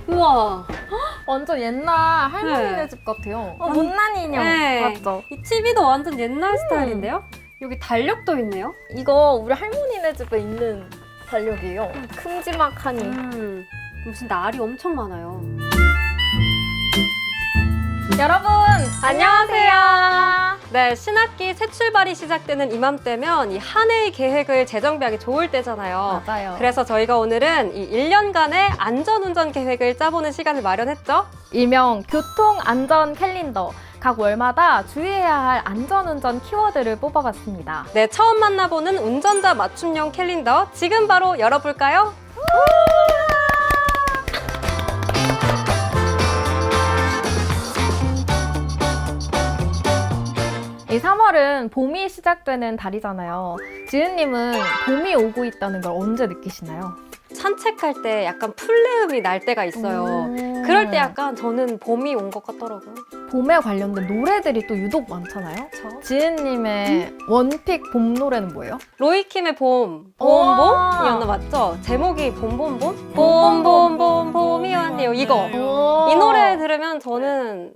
우와. 완전 옛날 할머니네 네. 집 같아요. 못난 인형 네. 맞죠? 이 TV도 완전 옛날 스타일인데요? 여기 달력도 있네요? 이거 우리 할머니네 집에 있는 달력이에요. 큼지막하니. 무슨 날이 엄청 많아요. 여러분 안녕하세요. 네, 신학기 새 출발이 시작되는 이맘때면 이 한 해의 계획을 재정비하기 좋을 때잖아요. 맞아요. 그래서 저희가 오늘은 이 1년간의 안전운전 계획을 짜보는 시간을 마련했죠. 일명 교통안전 캘린더. 각 월마다 주의해야 할 안전운전 키워드를 뽑아봤습니다. 네, 처음 만나보는 운전자 맞춤형 캘린더 지금 바로 열어볼까요? 이 3월은 봄이 시작되는 달이잖아요. 지은님은 봄이 오고 있다는 걸 언제 느끼시나요? 산책할 때 약간 풀내음이 날 때가 있어요. 그럴 때 약간 저는 봄이 온 것 같더라고요. 봄에 관련된 노래들이 또 유독 많잖아요. 지은님의 원픽 봄 노래는 뭐예요? 로이킴의 봄, 우와. 봄봄이었나 맞죠? 제목이 봄봄봄? 봄봄봄 봄이 왔네요. 이거. 이 노래 들으면 저는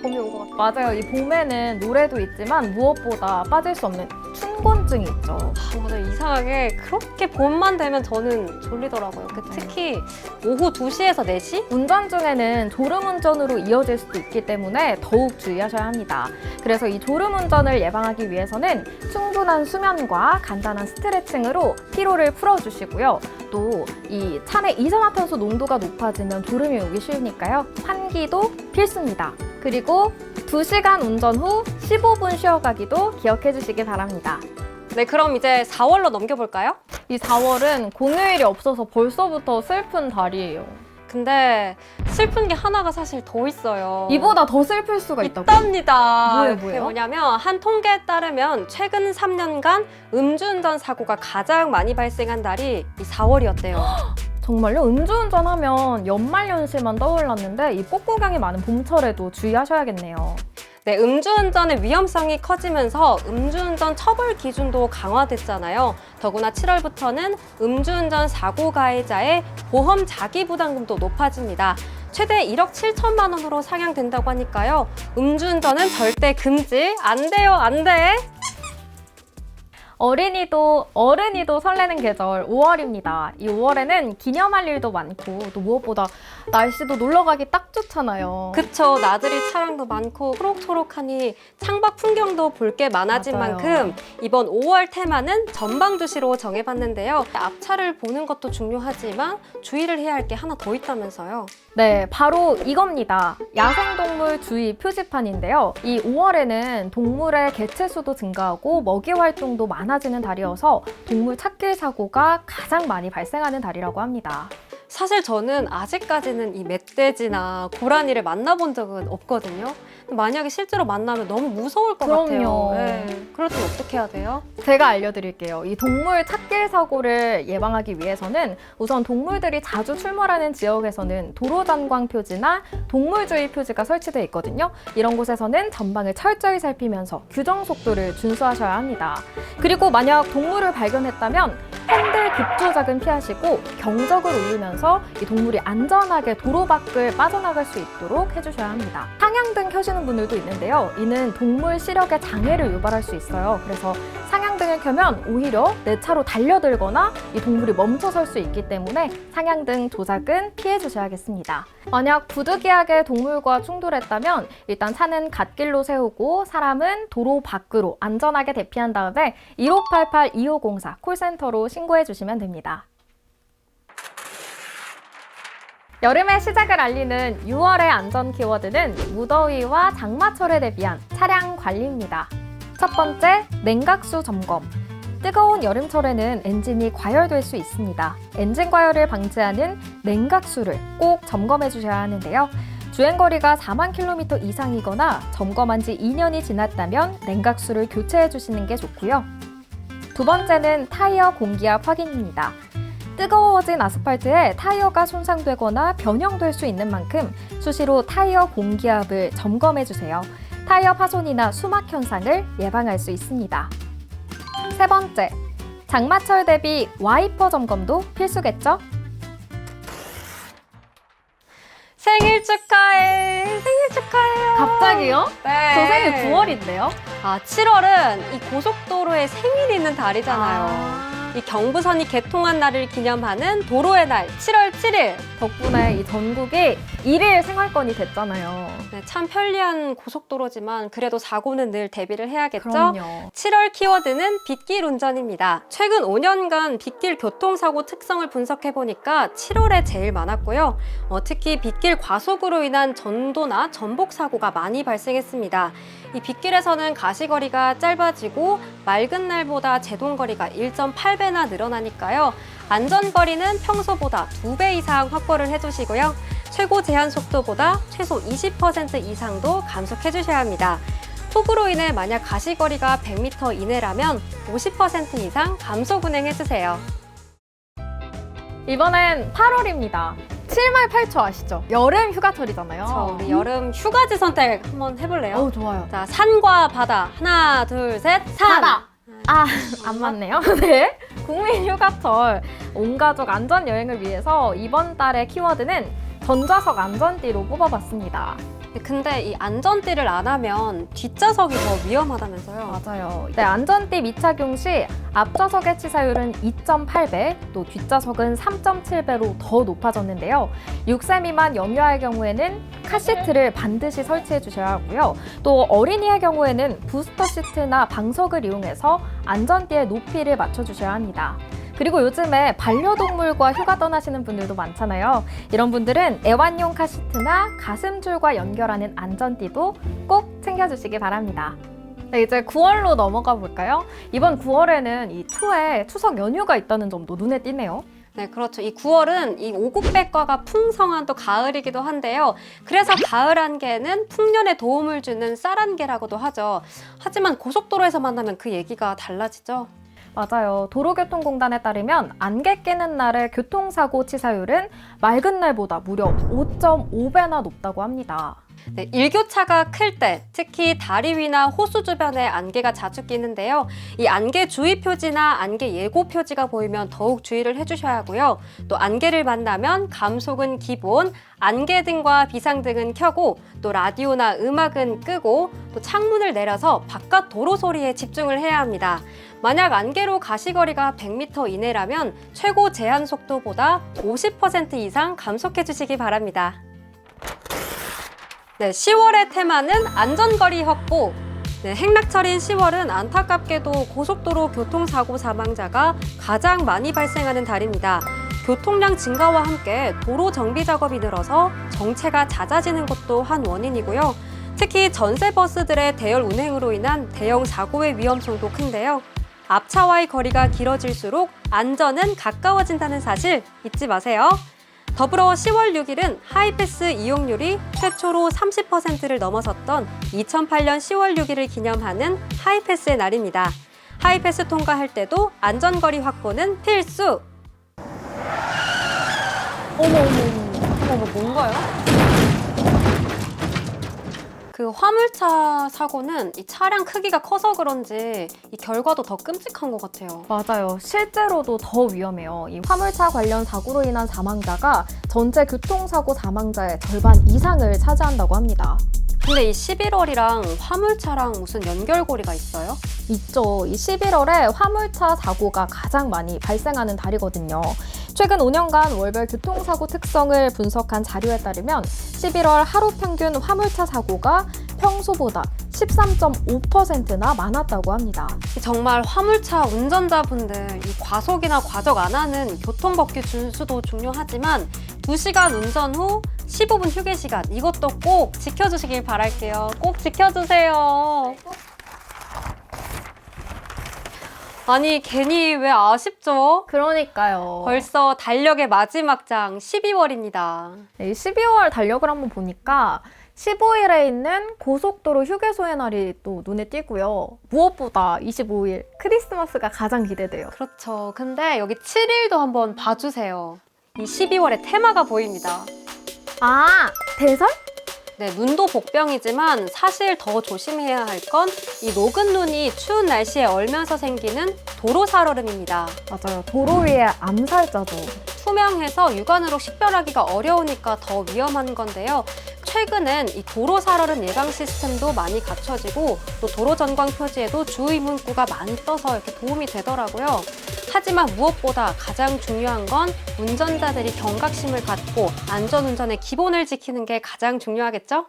봄이 온 것 같아요. 맞아요. 이 봄에는 노래도 있지만 무엇보다 빠질 수 없는 춘곤증이 있죠. 아, 맞아요. 이상하게 그렇게 봄만 되면 저는 졸리더라고요. 특히 오후 2시에서 4시? 운전 중에는 졸음운전으로 이어질 수도 있기 때문에 더욱 주의하셔야 합니다. 그래서 이 졸음운전을 예방하기 위해서는 충분한 수면과 간단한 스트레칭으로 피로를 풀어주시고요. 또 이 차 내 이산화탄소 농도가 높아지면 졸음이 오기 쉬우니까요. 환기도 필수입니다. 그리고 2시간 운전 후 15분 쉬어가기도 기억해 주시기 바랍니다. 네, 그럼 이제 4월로 넘겨볼까요? 이 4월은 공휴일이 없어서 벌써부터 슬픈 달이에요. 근데 슬픈 게 하나가 사실 더 있어요. 이보다 더 슬플 수가 있다고? 있답니다. 뭐예요, 그게 뭐예요? 뭐냐면 한 통계에 따르면 최근 3년간 음주운전 사고가 가장 많이 발생한 달이 이 4월이었대요. 정말요? 음주운전하면 연말연시만 떠올랐는데 이 폭우경이 많은 봄철에도 주의하셔야겠네요. 네, 음주운전의 위험성이 커지면서 음주운전 처벌 기준도 강화됐잖아요. 더구나 7월부터는 음주운전 사고 가해자의 보험 자기부담금도 높아집니다. 최대 1억 7천만 원으로 상향된다고 하니까요. 음주운전은 절대 금지. 안 돼요, 안 돼. 어른이도 설레는 계절 5월입니다. 이 5월에는 기념할 일도 많고 또 무엇보다 날씨도 놀러 가기 딱 좋잖아요. 그쵸. 나들이 차량도 많고 초록초록하니 창밖 풍경도 볼 게 많아진 맞아요. 만큼 이번 5월 테마는 전방주시로 정해봤는데요. 앞차를 보는 것도 중요하지만 주의를 해야 할 게 하나 더 있다면서요. 네, 바로 이겁니다. 야생동물 주의 표지판인데요. 이 5월에는 동물의 개체수도 증가하고 먹이 활동도 많아지는 달이어서 동물 찾길 사고가 가장 많이 발생하는 달이라고 합니다. 사실 저는 아직까지는 이 멧돼지나 고라니를 만나본 적은 없거든요. 만약에 실제로 만나면 너무 무서울 것 그럼요. 같아요. 네. 그럴 땐 어떻게 해야 돼요? 제가 알려드릴게요. 이 동물 찾길 사고를 예방하기 위해서는 우선 동물들이 자주 출몰하는 지역에서는 도로단광 표지나 동물주의 표지가 설치되어 있거든요. 이런 곳에서는 전방을 철저히 살피면서 규정 속도를 준수하셔야 합니다. 그리고 만약 동물을 발견했다면 핸들 급조작은 피하시고 경적을 울리면서 이 동물이 안전하게 도로 밖을 빠져나갈 수 있도록 해주셔야 합니다. 상향등 켜시는 분들도 있는데요. 이는 동물 시력에 장애를 유발할 수 있어요. 그래서 상향등을 켜면 오히려 내 차로 달려들거나 이 동물이 멈춰설 수 있기 때문에 상향등 조작은 피해 주셔야겠습니다. 만약 부득이하게 동물과 충돌했다면 일단 차는 갓길로 세우고 사람은 도로 밖으로 안전하게 대피한 다음에 1588-2504 콜센터로 신고해 주시면 됩니다. 여름의 시작을 알리는 6월의 안전 키워드는 무더위와 장마철에 대비한 차량 관리입니다. 첫 번째, 냉각수 점검. 뜨거운 여름철에는 엔진이 과열될 수 있습니다. 엔진 과열을 방지하는 냉각수를 꼭 점검해 주셔야 하는데요. 주행거리가 4만 킬로미터 이상이거나 점검한 지 2년이 지났다면 냉각수를 교체해 주시는 게 좋고요. 두 번째는 타이어 공기압 확인입니다. 뜨거워진 아스팔트에 타이어가 손상되거나 변형될 수 있는 만큼 수시로 타이어 공기압을 점검해 주세요. 타이어 파손이나 수막 현상을 예방할 수 있습니다. 세 번째, 장마철 대비 와이퍼 점검도 필수겠죠? 생일 축하해. 생일 축하해요. 갑자기요? 네. 저 생일 9월인데요. 아, 7월은 이 고속도로에 생일이 있는 달이잖아요. 이 경부선이 개통한 날을 기념하는 도로의 날 7월 7일. 덕분에 이 전국이 1일 생활권이 됐잖아요. 네, 참 편리한 고속도로지만 그래도 사고는 늘 대비를 해야겠죠? 그럼요. 7월 키워드는 빗길 운전입니다. 최근 5년간 빗길 교통사고 특성을 분석해보니까 7월에 제일 많았고요. 특히 빗길 과속으로 인한 전도나 전복 사고가 많이 발생했습니다. 이 빗길에서는 가시거리가 짧아지고 맑은 날보다 제동거리가 1.8배나 늘어나니까요. 안전거리는 평소보다 2배 이상 확보를 해주시고요. 최고 제한 속도보다 최소 20% 이상도 감속해 주셔야 합니다. 폭우로 인해 만약 가시거리가 100m 이내라면 50% 이상 감속 운행해 주세요. 이번엔 8월입니다. 7말 8초 아시죠? 여름 휴가철이잖아요. 우리 여름 휴가지 선택 한번 해볼래요? 좋아요. 자, 산과 바다. 하나, 둘, 셋. 산! 안 맞네요. 네. 국민 휴가철 온 가족 안전 여행을 위해서 이번 달의 키워드는 전좌석 안전띠로 뽑아봤습니다. 근데 이 안전띠를 안 하면 뒷좌석이 더 위험하다면서요? 맞아요. 네, 안전띠 미착용 시 앞좌석의 치사율은 2.8배, 또 뒷좌석은 3.7배로 더 높아졌는데요. 6세 미만 영유아의 경우에는 카시트를 반드시 설치해 주셔야 하고요. 또 어린이의 경우에는 부스터 시트나 방석을 이용해서 안전띠의 높이를 맞춰주셔야 합니다. 그리고 요즘에 반려동물과 휴가 떠나시는 분들도 많잖아요. 이런 분들은 애완용 카시트나 가슴줄과 연결하는 안전띠도 꼭 챙겨주시기 바랍니다. 네, 이제 9월로 넘어가 볼까요? 이번 9월에는 이 초에 추석 연휴가 있다는 점도 눈에 띄네요. 네, 그렇죠. 이 9월은 이 오곡백과가 풍성한 또 가을이기도 한데요. 그래서 가을 안개는 풍년에 도움을 주는 쌀 안개라고도 하죠. 하지만 고속도로에서 만나면 그 얘기가 달라지죠. 맞아요. 도로교통공단에 따르면 안개 끼는 날의 교통사고 치사율은 맑은 날보다 무려 5.5배나 높다고 합니다. 네, 일교차가 클 때 특히 다리 위나 호수 주변에 안개가 자주 끼는데요. 이 안개 주의 표지나 안개 예고 표지가 보이면 더욱 주의를 해주셔야 하고요. 또 안개를 만나면 감속은 기본, 안개등과 비상등은 켜고 또 라디오나 음악은 끄고 또 창문을 내려서 바깥 도로 소리에 집중을 해야 합니다. 만약 안개로 가시거리가 100m 이내라면 최고 제한 속도보다 50% 이상 감속해 주시기 바랍니다. 네, 10월의 테마는 안전거리 확보. 네, 행락철인 10월은 안타깝게도 고속도로 교통사고 사망자가 가장 많이 발생하는 달입니다. 교통량 증가와 함께 도로 정비 작업이 늘어서 정체가 잦아지는 것도 한 원인이고요. 특히 전세버스들의 대열 운행으로 인한 대형 사고의 위험성도 큰데요. 앞차와의 거리가 길어질수록 안전은 가까워진다는 사실 잊지 마세요. 더불어 10월 6일은 하이패스 이용률이 최초로 30%를 넘어섰던 2008년 10월 6일을 기념하는 하이패스의 날입니다. 하이패스 통과할 때도 안전거리 확보는 필수! 어머, 뭔가요? 그 화물차 사고는 이 차량 크기가 커서 그런지 이 결과도 더 끔찍한 것 같아요. 맞아요. 실제로도 더 위험해요. 이 화물차 관련 사고로 인한 사망자가 전체 교통사고 사망자의 절반 이상을 차지한다고 합니다. 근데 이 11월이랑 화물차랑 무슨 연결고리가 있어요? 있죠. 이 11월에 화물차 사고가 가장 많이 발생하는 달이거든요. 최근 5년간 월별 교통사고 특성을 분석한 자료에 따르면 11월 하루 평균 화물차 사고가 평소보다 13.5%나 많았다고 합니다. 정말 화물차 운전자분들 이 과속이나 과적 안 하는 교통법규 준수도 중요하지만 2시간 운전 후 15분 휴게 시간 이것도 꼭 지켜주시길 바랄게요. 꼭 지켜주세요. 아니 괜히 왜 아쉽죠? 그러니까요. 벌써 달력의 마지막 장 12월입니다. 이 12월 달력을 한번 보니까 15일에 있는 고속도로 휴게소의 날이 또 눈에 띄고요. 무엇보다 25일 크리스마스가 가장 기대돼요. 그렇죠. 근데 여기 7일도 한번 봐주세요. 이 12월의 테마가 보입니다. 아, 대설? 네, 눈도 복병이지만 사실 더 조심해야 할 건 이 녹은 눈이 추운 날씨에 얼면서 생기는 도로 살얼음입니다. 맞아요. 도로 위에 암살자도. 투명해서 육안으로 식별하기가 어려우니까 더 위험한 건데요. 최근엔 이 도로 살얼음 예방 시스템도 많이 갖춰지고 또 도로 전광 표지에도 주의 문구가 많이 떠서 이렇게 도움이 되더라고요. 하지만 무엇보다 가장 중요한 건 운전자들이 경각심을 갖고 안전운전의 기본을 지키는 게 가장 중요하겠죠?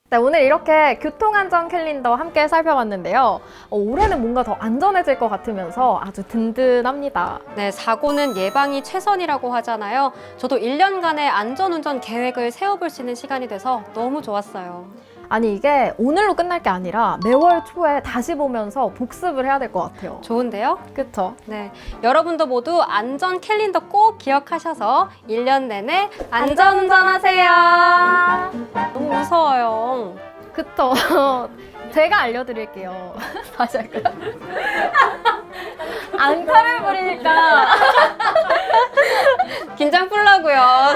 네, 오늘 이렇게 교통안전 캘린더 함께 살펴봤는데요. 올해는 뭔가 더 안전해질 것 같으면서 아주 든든합니다. 네, 사고는 예방이 최선이라고 하잖아요. 저도 1년간의 안전운전 계획을 세워볼 수 있는 시간이 돼서 너무 좋았어요. 아니 이게 오늘로 끝날 게 아니라 매월 초에 다시 보면서 복습을 해야 될 것 같아요. 좋은데요? 그쵸? 네, 여러분도 모두 안전 캘린더 꼭 기억하셔서 1년 내내 안전운전하세요. 너무 무서워요. 그쵸? 제가 알려드릴게요. 다시 할까요? 앙탈을 부리니까 긴장 풀라고요.